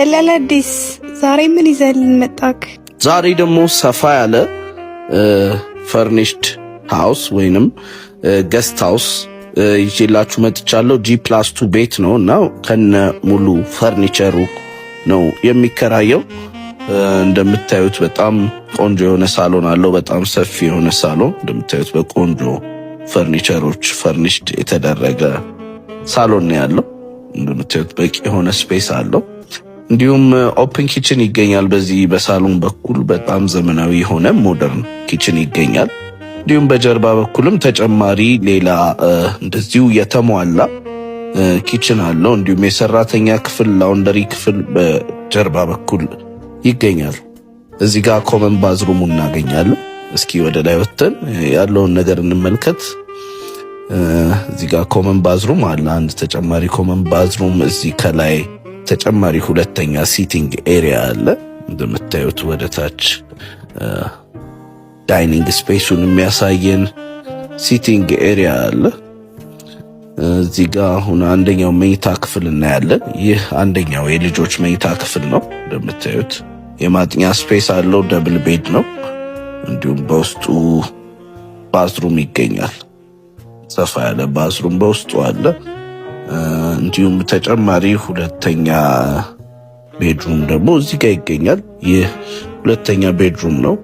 ለለዲስ ዛሬ ምን ይዘልን መጣክ? ዛሬ ደግሞ ሰፋ ያለ ፈርኒሽድ ሃውስ ወይንም ገስት ሃውስ ይዤላችሁ መጥቻለሁ። G+2 ቤት ነው እና ከነ ሙሉ ፈርኒቸሩ ነው የሚከራየው። እንደምታዩት በጣም ቆንጆ የሆነ ሳሎን አለው። በጣም ሰፊ የሆነ ሳሎን እንደምታዩት በቆንጆ ፈርኒቸሮች ፈርኒሽድ የተደረገ ሳሎን ነው ያለው። እንደምታዩት በቂ የሆነ ስፔስ አለው። እንዲሁም ኦፕን ኪችን ይገኛል። በዚህ በሳሎን በኩል በጣም ዘመናዊ የሆነ ሞደርን ኪችን ይገኛል። እንዲሁም በጀርባ በኩልም ተጨማሪ ሌላ እንደዚሁ የተሟላ ኪችን አለው። እንዲሁም የሰራተኛ ክፍል ላውንደሪ ክፍል በጀርባ በኩል ይገኛል። እዚህ ጋር ኮመን ባዝሩም እናገኛለን። እስኪ ወደ ላይ ወጥተን ያለውን ነገር እንመልከት። እዚህ ጋር ኮመን ባዝሩም አለ። አንድ ተጨማሪ ኮመን ባዝሩም እዚህ ከላይ ተጨማሪ ሁለተኛ ሲቲንግ ኤሪያ አለ። እንደምታዩት ወደ ታች ዳይኒንግ ስፔሱን የሚያሳየን ሲቲንግ ኤሪያ አለ። እዚህ ጋር አሁን አንደኛው መኝታ ክፍል እናያለን። ይህ አንደኛው የልጆች መኝታ ክፍል ነው። እንደምታዩት የማጥኛ ስፔስ አለው። ደብል ቤድ ነው። እንዲሁም በውስጡ ባዝሩም ይገኛል። ሰፋ ያለ ባዝሩም በውስጡ አለ። እንዲሁም ተጨማሪ ሁለተኛ ቤድሩም ደግሞ እዚህ ጋር ይገኛል። ይህ ሁለተኛ ቤድሩም ነው።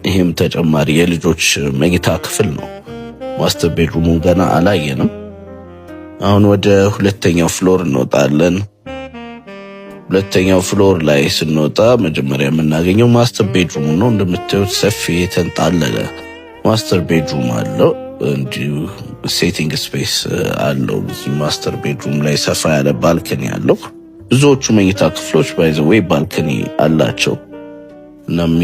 ይሄም ተጨማሪ የልጆች መኝታ ክፍል ነው። ማስተር ቤድሩሙን ገና አላየንም። አሁን ወደ ሁለተኛው ፍሎር እንወጣለን። ሁለተኛው ፍሎር ላይ ስንወጣ መጀመሪያ የምናገኘው ማስተር ቤድሩም ነው። እንደምታዩት ሰፊ የተንጣለለ ማስተር ቤድሩም አለው። እንዲሁ ሴቲንግ ስፔስ አለው። እዚህ ማስተር ቤድሩም ላይ ሰፋ ያለ ባልከኒ አለው። ብዙዎቹ መኝታ ክፍሎች ባይ ዘ ዌይ ባልከኒ አላቸው። እናም